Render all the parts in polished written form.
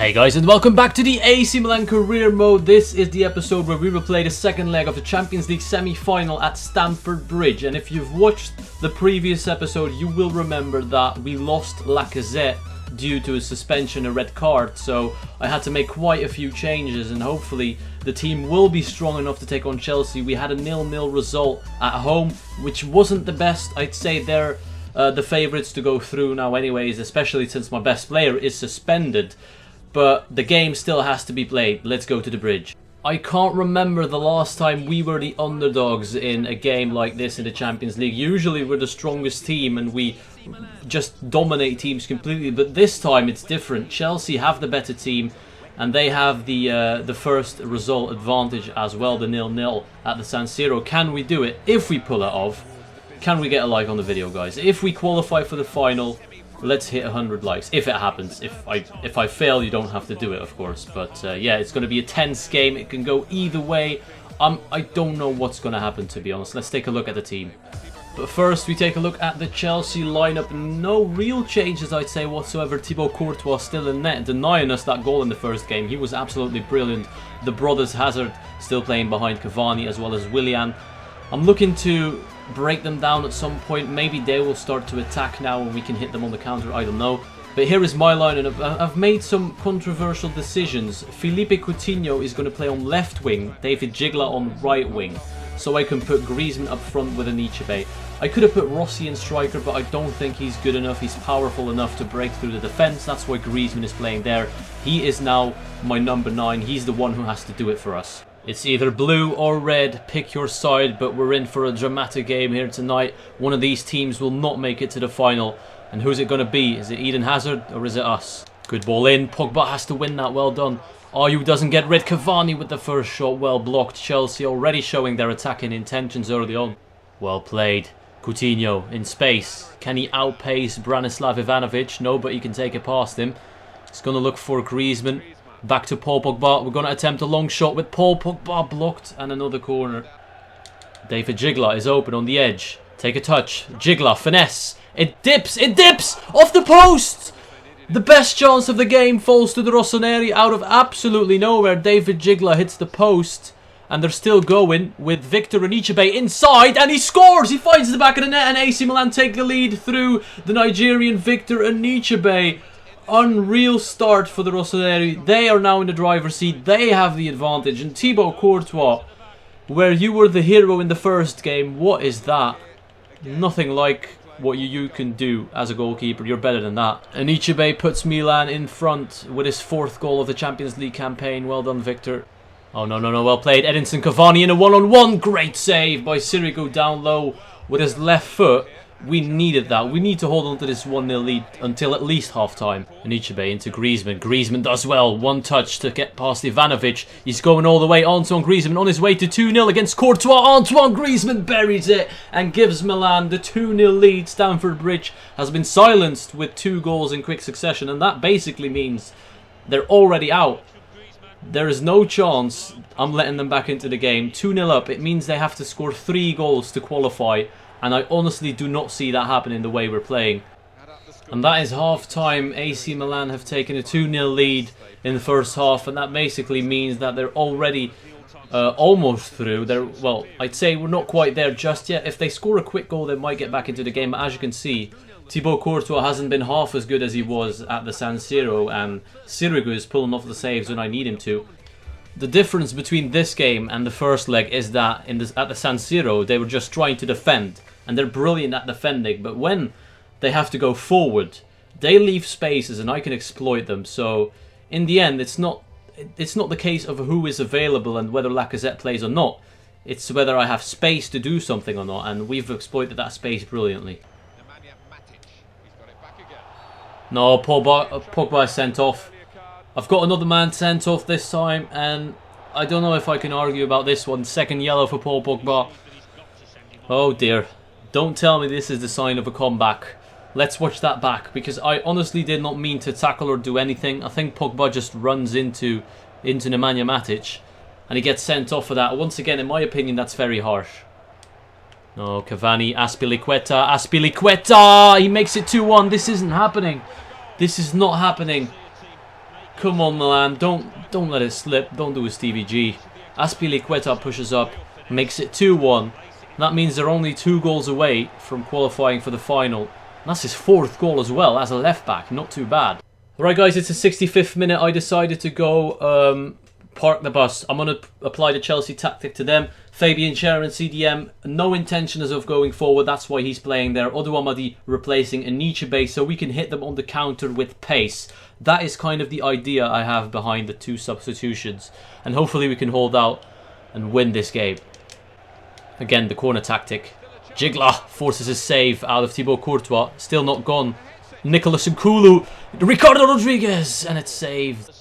Hey guys, and welcome back to the AC Milan career mode. This is the episode where we will play the second leg of the Champions League semi-final at Stamford Bridge. And if you've watched the previous episode, you will remember that we lost Lacazette due to a suspension, a red card. So I had to make quite a few changes, and hopefully the team will be strong enough to take on Chelsea. We had a 0-0 result at home, which wasn't the best. I'd say they're the favourites to go through now anyways, especially since my best player is suspended. But the game still has to be played. Let's go to the bridge. I can't remember the last time we were the underdogs in a game like this in the Champions League. Usually we're the strongest team and we just dominate teams completely. But this time it's different. Chelsea have the better team and they have the first result advantage as well, the 0-0 at the San Siro. Can we do it? If we pull it off, can we get a like on the video, guys? If we qualify for the final, let's hit 100 likes, if it happens. If I fail, you don't have to do it, of course. But yeah, it's going to be a tense game. It can go either way. I don't know what's going to happen, to be honest. Let's take a look at the team. But first, we take a look at the Chelsea lineup. No real changes, I'd say, whatsoever. Thibaut Courtois still in net, denying us that goal in the first game. He was absolutely brilliant. The brothers Hazard still playing behind Cavani, as well as Willian. I'm looking to break them down at some point. Maybe they will start to attack now and we can hit them on the counter, I don't know. But here is my line, and I've made some controversial decisions. Felipe Coutinho is going to play on left wing, David Gigla on right wing, so I can put Griezmann up front with Anichebe. I could have put Rossi in striker, but I don't think he's good enough. He's powerful enough to break through the defence. That's why Griezmann is playing there. He is now my number 9. He's the one who has to do it for us. It's either blue or red, pick your side, but we're in for a dramatic game here tonight. One of these teams will not make it to the final. And who's it going to be? Is it Eden Hazard or is it us? Good ball in, Pogba has to win that, well done. Ayew doesn't get rid, Cavani with the first shot, well blocked. Chelsea already showing their attacking intentions early on. Well played. Coutinho in space. Can he outpace Branislav Ivanovic? No, but he can take it past him. He's going to look for Griezmann. Back to Paul Pogba. We're going to attempt a long shot with Paul Pogba blocked. And another corner. David Gigla is open on the edge. Take a touch. Gigla, finesse. It dips. It dips! Off the post! The best chance of the game falls to the Rossoneri out of absolutely nowhere. David Gigla hits the post. And they're still going with Victor Anichebe inside. And he scores! He finds the back of the net. And AC Milan take the lead through the Nigerian Victor Anichebe. Unreal start for the Rossoneri. They are now in the driver's seat. They have the advantage. And Thibaut Courtois, where you were the hero in the first game, what is that? Nothing like what you can do as a goalkeeper. You're better than that. Anichebe puts Milan in front with his 4th goal of the Champions League campaign. Well done, Victor. Oh, no. Well played. Edinson Cavani in a one-on-one. Great save by Sirigu down low with his left foot. We needed that. We need to hold on to this 1-0 lead until at least half-time. Anichebe into Griezmann. Griezmann does well. One touch to get past Ivanovic. He's going all the way. Antoine Griezmann on his way to 2-0 against Courtois. Antoine Griezmann buries it and gives Milan the 2-0 lead. Stamford Bridge has been silenced with 2 goals in quick succession. And that basically means they're already out. There is no chance I'm letting them back into the game. 2-0 up. It means they have to score 3 goals to qualify. And I honestly do not see that happening the way we're playing. And that is half-time. AC Milan have taken a 2-0 lead in the first half. And that basically means that they're already almost through. Well, I'd say we're not quite there just yet. If they score a quick goal, they might get back into the game. But as you can see, Thibaut Courtois hasn't been half as good as he was at the San Siro. And Sirigu is pulling off the saves when I need him to. The difference between this game and the first leg is that at the San Siro, they were just trying to defend. And they're brilliant at defending. But when they have to go forward, they leave spaces and I can exploit them. So in the end, it's not the case of who is available and whether Lacazette plays or not. It's whether I have space to do something or not. And we've exploited that space brilliantly. No, Pogba is sent off. I've got another man sent off this time. And I don't know if I can argue about this one. 2nd yellow for Paul Pogba. Oh dear. Don't tell me this is the sign of a comeback. Let's watch that back, because I honestly did not mean to tackle or do anything. I think Pogba just runs into Nemanja Matic, and he gets sent off for that. Once again, in my opinion, that's very harsh. No, Cavani, Azpilicueta! He makes it 2-1. This isn't happening. This is not happening. Come on, Milan. Don't let it slip. Don't do a Stevie G. Azpilicueta pushes up, makes it 2-1. That means they're only 2 goals away from qualifying for the final. And that's his 4th goal as well as a left back. Not too bad. Alright guys, it's the 65th minute. I decided to go park the bus. I'm going to apply the Chelsea tactic to them. Fabian Schär and CDM, no intentions of going forward. That's why he's playing there. Oduamadi replacing Anichebe so we can hit them on the counter with pace. That is kind of the idea I have behind the 2 substitutions. And hopefully we can hold out and win this game. Again, the corner tactic. Jigla forces a save out of Thibaut Courtois. Still not gone. Nicolas Nkulu. Ricardo Rodriguez. And it's saved.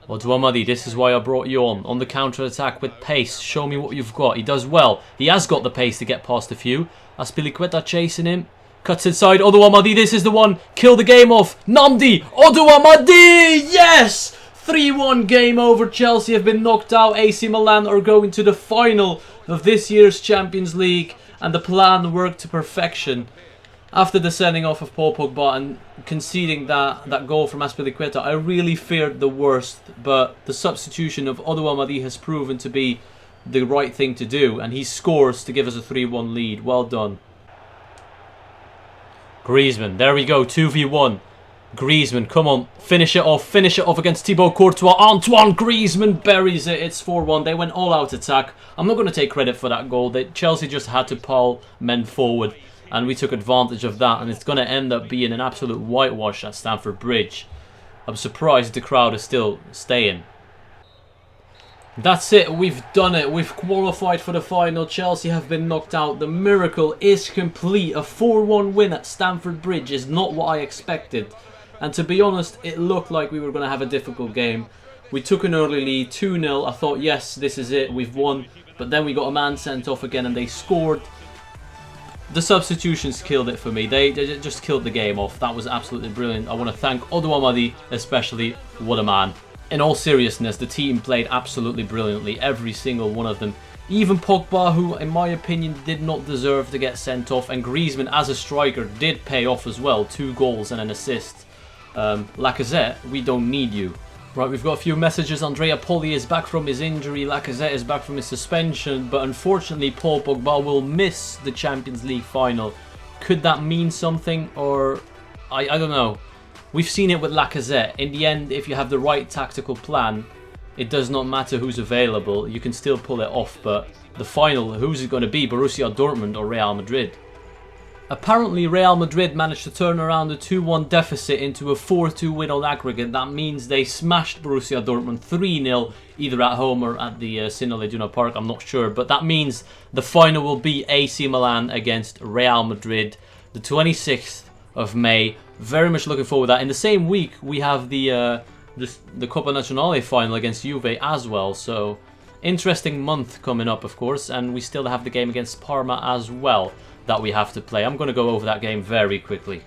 Oduamadi, this is why I brought you on the counter-attack with pace. Show me what you've got. He does well. He has got the pace to get past a few. Azpilicueta chasing him. Cuts inside. Oduamadi, this is the one. Kill the game off. Namdi. Oduamadi. Yes! 3-1 game over. Chelsea have been knocked out. AC Milan are going to the final of this year's Champions League. And the plan worked to perfection. After the sending off of Paul Pogba and conceding that goal from Azpilicueta, I really feared the worst. But the substitution of Oduamadi has proven to be the right thing to do. And he scores to give us a 3-1 lead. Well done. Griezmann, there we go, 2v1. Griezmann, come on, finish it off against Thibaut Courtois. Antoine Griezmann buries it, it's 4-1. They went all out attack. I'm not going to take credit for that goal. Chelsea just had to pile men forward, and we took advantage of that, and it's going to end up being an absolute whitewash at Stamford Bridge. I'm surprised the crowd is still staying. That's it, we've done it. We've qualified for the final. Chelsea have been knocked out. The miracle is complete. A 4-1 win at Stamford Bridge is not what I expected. And to be honest, it looked like we were going to have a difficult game. We took an early lead, 2-0. I thought, yes, this is it, we've won. But then we got a man sent off again and they scored. The substitutions killed it for me. They just killed the game off. That was absolutely brilliant. I want to thank Oduamadi especially. What a man. In all seriousness, the team played absolutely brilliantly, every single one of them. Even Pogba, who in my opinion did not deserve to get sent off, and Griezmann as a striker did pay off as well, 2 goals and an assist. Lacazette, we don't need you. Right, we've got a few messages. Andrea Poli is back from his injury, Lacazette is back from his suspension, but unfortunately Paul Pogba will miss the Champions League final. Could that mean something, or I don't know. We've seen it with Lacazette. In the end, if you have the right tactical plan, it does not matter who's available. You can still pull it off, but the final, who's it going to be? Borussia Dortmund or Real Madrid? Apparently, Real Madrid managed to turn around a 2-1 deficit into a 4-2 win on aggregate. That means they smashed Borussia Dortmund 3-0, either at home or at the Sinole Iduna Park, I'm not sure. But that means the final will be AC Milan against Real Madrid, the 26th of May. Very much looking forward to that. In the same week, we have the Coppa Nazionale final against Juve as well. So, interesting month coming up, of course. And we still have the game against Parma as well that we have to play. I'm going to go over that game very quickly.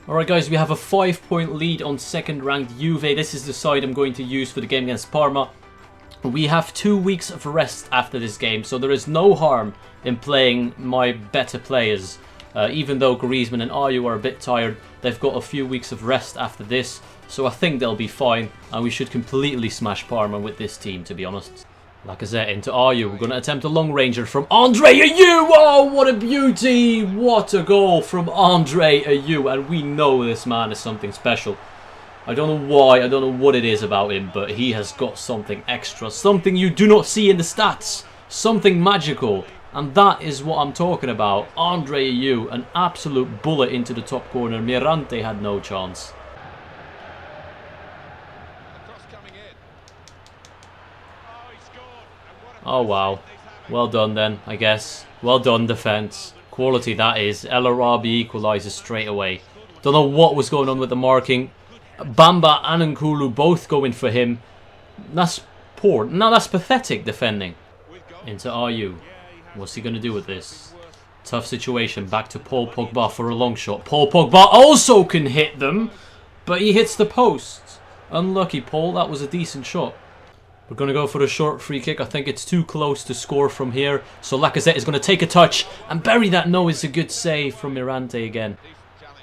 Alright guys, we have a 5-point lead on second-ranked Juve. This is the side I'm going to use for the game against Parma. We have 2 weeks of rest after this game, so there is no harm in playing my better players. Even though Griezmann and Ayew are a bit tired, they've got a few weeks of rest after this, so I think they'll be fine, and we should completely smash Parma with this team, to be honest. Lacazette into Ayew. We're going to attempt a long ranger from Andre Ayew. Oh, what a beauty! What a goal from Andre Ayew, and we know this man is something special. I don't know why, I don't know what it is about him, but he has got something extra, something you do not see in the stats, something magical. And that is what I'm talking about. Andre Ayew, an absolute bullet into the top corner. Mirante had no chance. Oh wow. Well done then, I guess. Well done, defence. Quality that is. El Arabi equalises straight away. Don't know what was going on with the marking. Bamba and Nkulu both going for him. That's poor. No, that's pathetic defending. Into Ayew. What's he going to do with this? Tough situation. Back to Paul Pogba for a long shot. Paul Pogba also can hit them, but he hits the post. Unlucky, Paul. That was a decent shot. We're going to go for a short free kick. I think it's too close to score from here. So Lacazette is going to take a touch and bury that. No, it's a good save from Mirante again.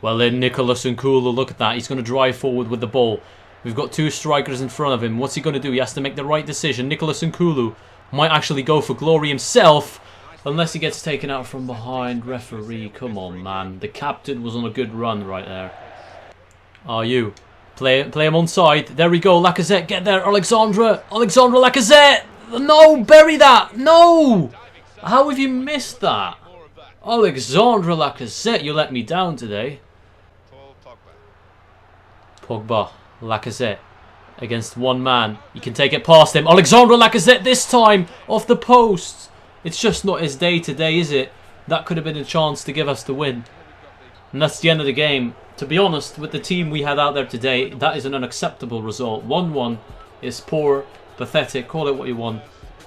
Well then, Nicolas Nkulu, look at that. He's going to drive forward with the ball. We've got 2 strikers in front of him. What's he going to do? He has to make the right decision. Nicholas Nkulu might actually go for glory himself. Unless he gets taken out from behind. Referee, come on, man. The captain was on a good run right there. Are you? Play him on side. There we go. Lacazette, get there. Alexandre Lacazette. No, bury that. No. How have you missed that? Alexandre Lacazette, you let me down today. Pogba, Lacazette. Against one man. You can take it past him. Alexandre Lacazette this time. Off the post. It's just not his day today, is it? That could have been a chance to give us the win. And that's the end of the game. To be honest, with the team we had out there today, that is an unacceptable result. 1-1 is poor, pathetic, call it what you want.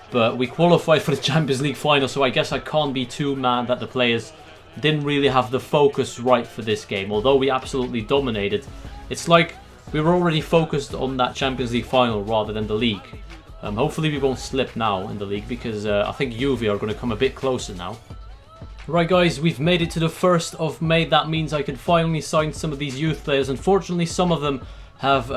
But we qualified for the Champions League final, so I guess I can't be too mad that the players didn't really have the focus right for this game. Although we absolutely dominated. It's like we were already focused on that Champions League final rather than the league. Hopefully we won't slip now in the league because I think Juve are going to come a bit closer now. Right guys, we've made it to the 1st of May. That means I can finally sign some of these youth players. Unfortunately, some of them have,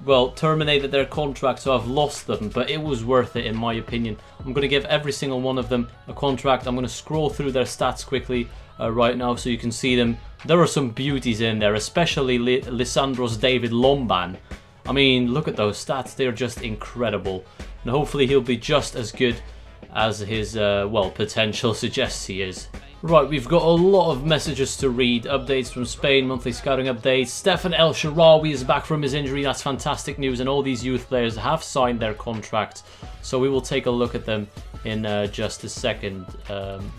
well, terminated their contract, so I've lost them. But it was worth it in my opinion. I'm going to give every single one of them a contract. I'm going to scroll through their stats quickly right now so you can see them. There are some beauties in there, especially Lisandro's David Lomban. I mean, look at those stats. They're just incredible. And hopefully he'll be just as good as his, well, potential suggests he is. Right, we've got a lot of messages to read. Updates from Spain, monthly scouting updates. Stefan El Shaarawy is back from his injury. That's fantastic news. And all these youth players have signed their contracts. So we will take a look at them in just a second.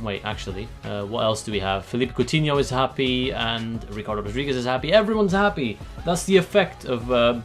Wait, actually, what else do we have? Felipe Coutinho is happy and Ricardo Rodriguez is happy. Everyone's happy. That's the effect of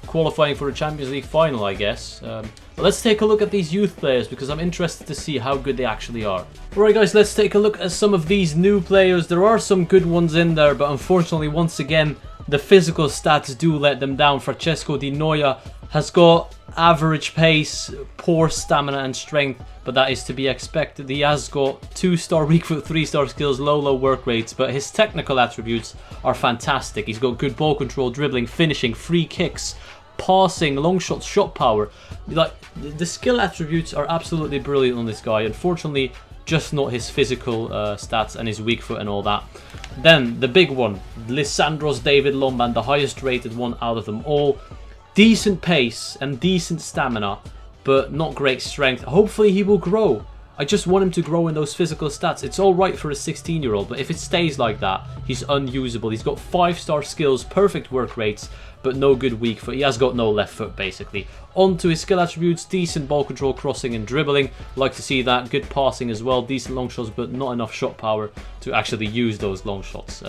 qualifying for a Champions League final, I guess. But let's take a look at these youth players because I'm interested to see how good they actually are. Alright guys, let's take a look at some of these new players. There are some good ones in there, but unfortunately, once again, the physical stats do let them down. Francesco Di Noia has got average pace, poor stamina and strength, but that is to be expected. He has got 2-star weak foot, 3-star skills, low work rates, but his technical attributes are fantastic. He's got good ball control, dribbling, finishing, free kicks, passing, long shots, shot power. Like, the skill attributes are absolutely brilliant on this guy. Unfortunately, just not his physical stats and his weak foot and all that. Then the big one, Lisandro's David Lomban, the highest rated one out of them all. Decent pace and decent stamina, but not great strength. Hopefully he will grow. I just want him to grow in those physical stats. It's alright for a 16-year-old, but if it stays like that, he's unusable. He's got 5-star skills, perfect work rates, but no good weak foot. He has got no left foot, basically. On to his skill attributes, decent ball control, crossing and dribbling. Like to see that. Good passing as well, decent long shots, but not enough shot power to actually use those long shots.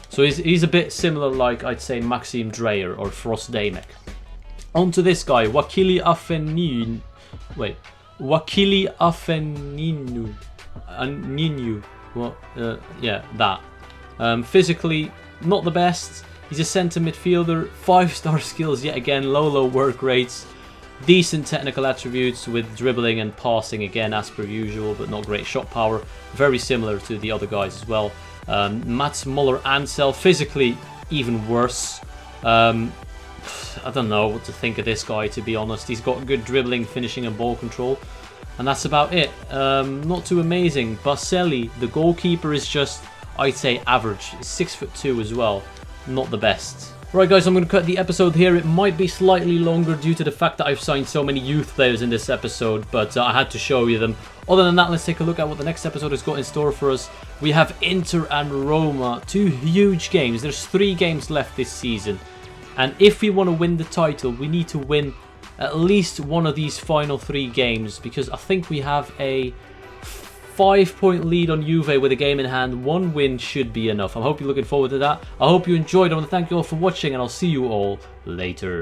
So he's a bit similar, like I'd say Maxime Dreyer or Frost Damek. On to this guy, Wakili Afeninu. Wait. Wakili Afeninu. What? Yeah, that. Physically, not the best. He's a centre midfielder. 5-star skills yet again. Low work rates. Decent technical attributes with dribbling and passing again as per usual, but not great shot power. Very similar to the other guys as well. Mats Muller-Ansel, physically even worse. I don't know what to think of this guy, to be honest. He's got good dribbling, finishing and ball control. And that's about it. Not too amazing. Baselli, the goalkeeper, is just, I'd say, average. 6'2" as well. Not the best. Right guys, I'm going to cut the episode here. It might be slightly longer due to the fact that I've signed so many youth players in this episode, but I had to show you them. Other than that, let's take a look at what the next episode has got in store for us. We have Inter and Roma, 2 huge games. There's 3 games left this season. And if we want to win the title, we need to win at least one of these final 3 games, because I think we have a 5-point lead on Juve with a game in hand. 1 win should be enough. I hope you're looking forward to that. I hope you enjoyed. I want to thank you all for watching, and I'll see you all later.